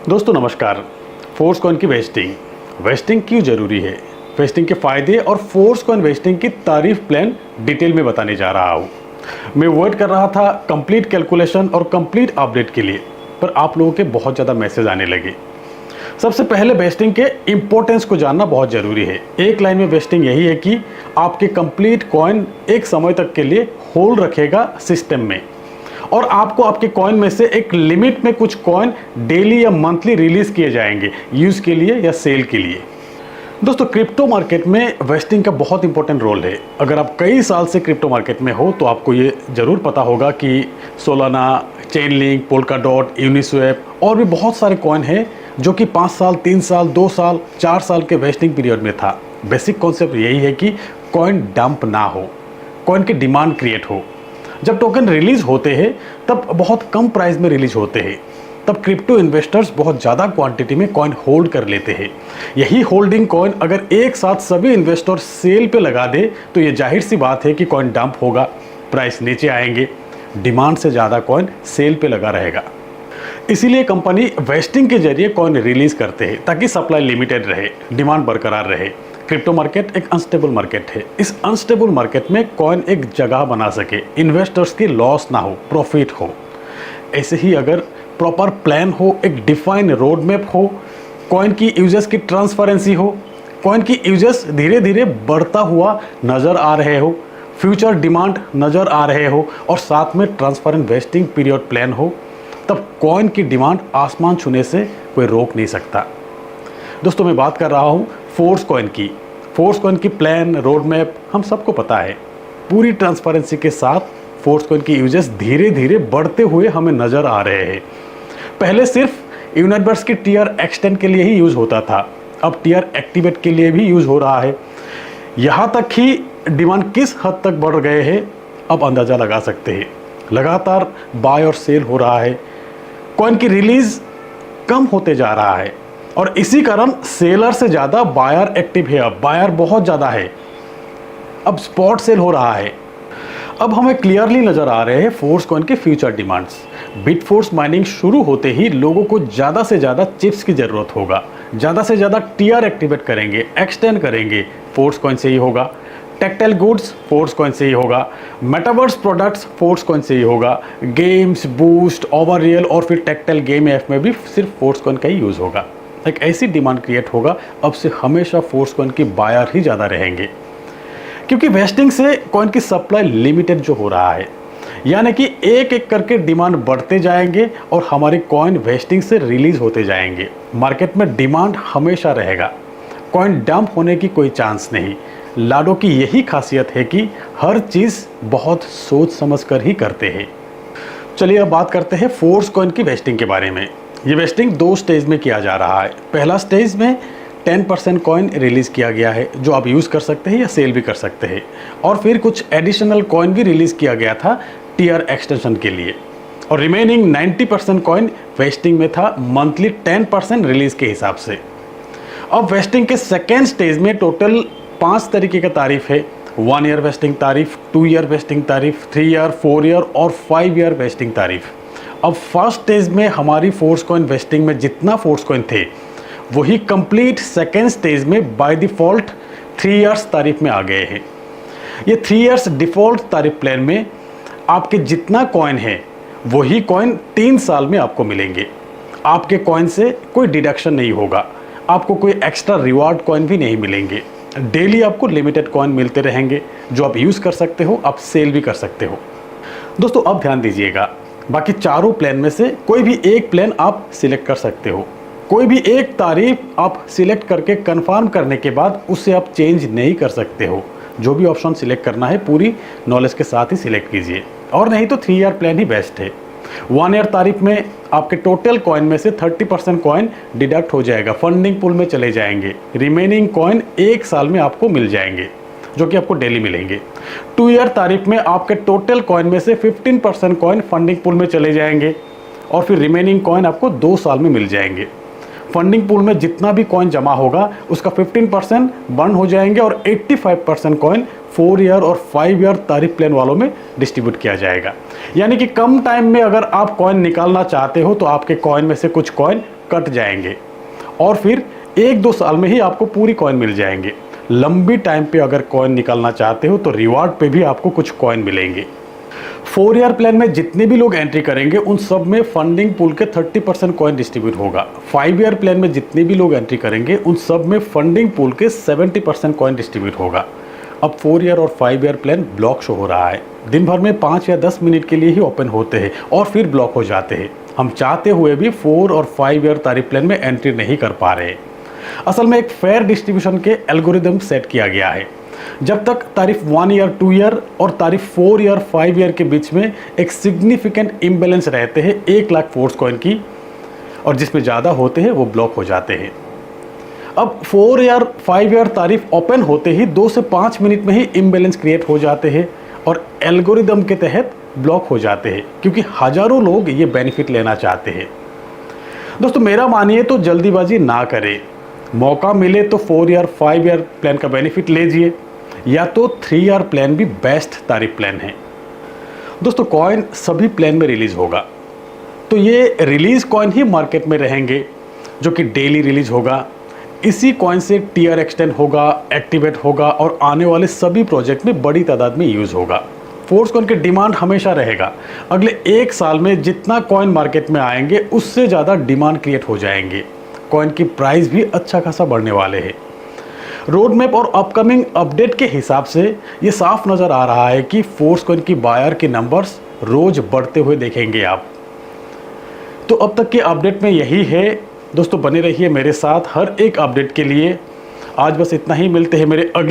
दोस्तों नमस्कार। Force coin की वेस्टिंग क्यों ज़रूरी है, वेस्टिंग के फ़ायदे और फोर्स कॉइन वेस्टिंग की तारीफ प्लान डिटेल में बताने जा रहा हूँ। मैं वेट कर रहा था कंप्लीट कैलकुलेशन और कंप्लीट अपडेट के लिए, पर आप लोगों के बहुत ज़्यादा मैसेज आने लगे। सबसे पहले वेस्टिंग के इंपॉर्टेंस को जानना बहुत ज़रूरी है। एक लाइन में वेस्टिंग यही है कि आपके कंप्लीट कॉइन एक समय तक के लिए होल्ड रखेगा सिस्टम में, और आपको आपके कॉइन में से एक लिमिट में कुछ कॉइन डेली या मंथली रिलीज किए जाएंगे यूज़ के लिए या सेल के लिए। दोस्तों क्रिप्टो मार्केट में वेस्टिंग का बहुत इंपॉर्टेंट रोल है। अगर आप कई साल से क्रिप्टो मार्केट में हो तो आपको ये ज़रूर पता होगा कि सोलाना, चेनलिंक, पोल्काडॉट, यूनिस्वैप और भी बहुत सारे कॉइन हैं जो कि 5 साल, 3 साल, 2 साल, 4 साल के वेस्टिंग पीरियड में था। बेसिक कॉन्सेप्ट यही है कि कॉइन डंप ना हो, कॉइन की डिमांड क्रिएट हो। जब टोकन रिलीज होते हैं तब बहुत कम प्राइस में रिलीज होते हैं, तब क्रिप्टो इन्वेस्टर्स बहुत ज़्यादा क्वांटिटी में कॉइन होल्ड कर लेते हैं। यही होल्डिंग कॉइन अगर एक साथ सभी इन्वेस्टर सेल पे लगा दे तो ये जाहिर सी बात है कि कॉइन डंप होगा, प्राइस नीचे आएंगे, डिमांड से ज़्यादा कॉइन सेल पे लगा रहेगा। इसीलिए कंपनी वेस्टिंग के जरिए कॉइन रिलीज करते हैं ताकि सप्लाई लिमिटेड रहे, डिमांड बरकरार रहे। क्रिप्टो मार्केट एक अनस्टेबल मार्केट है। इस अनस्टेबल मार्केट में कॉइन एक जगह बना सके, इन्वेस्टर्स की लॉस ना हो, प्रॉफिट हो। ऐसे ही अगर प्रॉपर प्लान हो, एक डिफाइन रोड मैप हो, कॉइन की यूजर्स की ट्रांसपेरेंसी हो, कॉइन की यूजर्स धीरे धीरे बढ़ता हुआ नज़र आ रहे हो, फ्यूचर डिमांड नज़र आ रहे हो और साथ में ट्रांसपेरेंट वेस्टिंग पीरियड प्लान हो, तब कॉइन की डिमांड आसमान छूने से कोई रोक नहीं सकता। दोस्तों मैं बात कर रहा हूँ फोर्स कॉइन की प्लान, रोड मैप हम सबको पता है। पूरी ट्रांसपेरेंसी के साथ फोर्स कॉइन की यूजर्स धीरे धीरे बढ़ते हुए हमें नज़र आ रहे हैं। पहले सिर्फ यूनिटबर्स की टीआर एक्सटेंड के लिए ही यूज़ होता था, अब टीआर एक्टिवेट के लिए भी यूज़ हो रहा है। यहाँ तक ही डिमांड किस हद तक बढ़ गए हैं अब अंदाज़ा लगा सकते हैं। लगातार बाय और सेल हो रहा है, कॉइन की रिलीज कम होते जा रहा है और इसी कारण सेलर से ज़्यादा बायर एक्टिव है। अब बायर बहुत ज़्यादा है, अब स्पॉट सेल हो रहा है। अब हमें क्लियरली नज़र आ रहे हैं फोर्स कॉइन के फ्यूचर डिमांड्स। बिटफोर्स माइनिंग शुरू होते ही लोगों को ज़्यादा से ज़्यादा चिप्स की ज़रूरत होगा, ज़्यादा से ज़्यादा टीआर एक्टिवेट करेंगे, एक्सटेंड करेंगे, फोर्स कॉइन से ही होगा। टेक्टाइल गुड्स फोर्स कॉइन से ही होगा, मेटावर्स प्रोडक्ट्स फोर्स कॉइन से ही होगा, गेम्स, बूस्ट, ओवर रियल और फिर टेक्टाइल गेम ऐप में भी सिर्फ फोर्स कॉइन का ही यूज़ होगा। एक ऐसी डिमांड क्रिएट होगा, अब से हमेशा फोर्स कॉइन की बायर ही ज़्यादा रहेंगे, क्योंकि वेस्टिंग से कॉइन की सप्लाई लिमिटेड जो हो रहा है, यानी कि एक एक करके डिमांड बढ़ते जाएंगे और हमारी कॉइन वेस्टिंग से रिलीज होते जाएंगे। मार्केट में डिमांड हमेशा रहेगा, कॉइन डंप होने की कोई चांस नहीं। लाडो की यही खासियत है कि हर चीज़ बहुत सोच समझ कर ही करते हैं। चलिए अब बात करते हैं फोर्स कॉइन की वेस्टिंग के बारे में। ये वेस्टिंग 2 स्टेज में किया जा रहा है। पहला स्टेज में 10% कॉइन रिलीज़ किया गया है जो आप यूज़ कर सकते हैं या सेल भी कर सकते हैं, और फिर कुछ एडिशनल कॉइन भी रिलीज़ किया गया था टीआर एक्सटेंशन के लिए, और रिमेनिंग 90% कॉइन वेस्टिंग में था मंथली 10% रिलीज़ के हिसाब से। अब वेस्टिंग के सेकेंड स्टेज में टोटल 5 तरीके का तारीफ है। 1 ईयर वेस्टिंग तारीफ, 2 ईयर वेस्टिंग तारीफ, 3 ईयर, 4 ईयर और 5 ईयर वेस्टिंग तारीफ। अब फर्स्ट स्टेज में हमारी फोर्स कॉइन वेस्टिंग में जितना फोर्स कॉइन थे वही कंप्लीट सेकेंड स्टेज में बाय डिफ़ॉल्ट 3 ईयर्स तारीफ में आ गए हैं। ये 3 ईयर्स डिफ़ॉल्ट तारीफ प्लान में आपके जितना कॉइन है वही कॉइन 3 साल में आपको मिलेंगे। आपके कॉइन से कोई डिडक्शन नहीं होगा, आपको कोई एक्स्ट्रा रिवार्ड कॉइन भी नहीं मिलेंगे। डेली आपको लिमिटेड कॉइन मिलते रहेंगे जो आप यूज़ कर सकते हो, आप सेल भी कर सकते हो। दोस्तों अब ध्यान दीजिएगा, बाकी चारों प्लान में से कोई भी एक प्लान आप सिलेक्ट कर सकते हो। कोई भी एक तारीफ आप सिलेक्ट करके कंफर्म करने के बाद उससे आप चेंज नहीं कर सकते हो। जो भी ऑप्शन सिलेक्ट करना है पूरी नॉलेज के साथ ही सिलेक्ट कीजिए, और नहीं तो 3 ईयर प्लान ही बेस्ट है। 1 ईयर तारीफ में आपके टोटल कॉइन में से 30% कॉइन डिडक्ट हो जाएगा, फंडिंग पूल में चले जाएंगे। रिमेनिंग कॉइन 1 साल में आपको मिल जाएंगे जो कि आपको डेली मिलेंगे। 2 ईयर तारीफ में आपके टोटल कॉइन में से 15% कॉइन फंडिंग पूल में चले जाएंगे और फिर रिमेनिंग कॉइन आपको 2 साल में मिल जाएंगे। फंडिंग पूल में जितना भी कॉइन जमा होगा उसका 15% बर्न हो जाएंगे और 85% कॉइन 4 ईयर और 5 ईयर तारीफ प्लान वालों में डिस्ट्रीब्यूट किया जाएगा। यानी कि कम टाइम में अगर आप कॉइन निकालना चाहते हो तो आपके कॉइन में से कुछ कॉइन कट जाएंगे और फिर 1-2 साल में ही आपको पूरी कॉइन मिल जाएंगे। लंबी टाइम पे अगर कॉइन निकालना चाहते हो तो रिवार्ड पे भी आपको कुछ कॉइन मिलेंगे। 4 ईयर प्लान में जितने भी लोग एंट्री करेंगे उन सब में फंडिंग पूल के 30% कॉइन डिस्ट्रीब्यूट होगा। 5 ईयर प्लान में जितने भी लोग एंट्री करेंगे उन सब में फंडिंग पूल के 70% कॉइन डिस्ट्रीब्यूट होगा। अब 4 ईयर और 5 ईयर प्लान ब्लॉक शो हो रहा है। दिन भर में 5 या 10 मिनट के लिए ही ओपन होते हैं और फिर ब्लॉक हो जाते हैं। हम चाहते हुए भी 4 और 5 ईयर तारीफ प्लान में एंट्री नहीं कर पा रहे। असल में एक फेयर डिस्ट्रीब्यूशन के एल्गोरिदम सेट किया गया है। जब तक तारीफ 1 ईयर 2 ईयर और तारीफ 4 ईयर 5 ईयर के बीच में एक सिग्निफिकेंट इम्बैलेंस रहते हैं 1 लाख फोर्स कॉइन की, और जिसमें ज़्यादा होते हैं वो ब्लॉक हो जाते हैं। अब 4 ईयर 5 ईयर तारीफ ओपन होते ही 2 से 5 मिनट में ही इम्बैलेंस क्रिएट हो जाते हैं और एल्गोरिदम के तहत ब्लॉक हो जाते हैं, क्योंकि हजारों लोग ये बेनिफिट लेना चाहते हैं। दोस्तों मेरा मानिए तो जल्दीबाजी ना करें। मौका मिले तो 4 ईयर 5 ईयर प्लान का बेनिफिट लीजिए, या तो 3 ईयर प्लान भी बेस्ट तारीफ प्लान है। दोस्तों कॉइन सभी प्लान में रिलीज होगा, तो ये रिलीज कॉइन ही मार्केट में रहेंगे जो कि डेली रिलीज होगा। इसी कॉइन से टीयर एक्सटेंड होगा, एक्टिवेट होगा और आने वाले सभी प्रोजेक्ट में बड़ी तादाद में यूज़ होगा। फोर्स कॉइन की डिमांड हमेशा रहेगा। अगले 1 साल में जितना कॉइन मार्केट में आएंगे उससे ज़्यादा डिमांड क्रिएट हो जाएंगे। कॉइन की प्राइस भी अच्छा खासा बढ़ने वाले हैं। रोड मैप और अपकमिंग अपडेट के हिसाब से ये साफ नज़र आ रहा है कि फोर्स कॉइन की बायर के नंबर्स रोज बढ़ते हुए देखेंगे आप। तो अब तक के अपडेट में यही है। दोस्तों बने रहिए मेरे साथ हर एक अपडेट के लिए। आज बस इतना ही, मिलते हैं मेरे अगले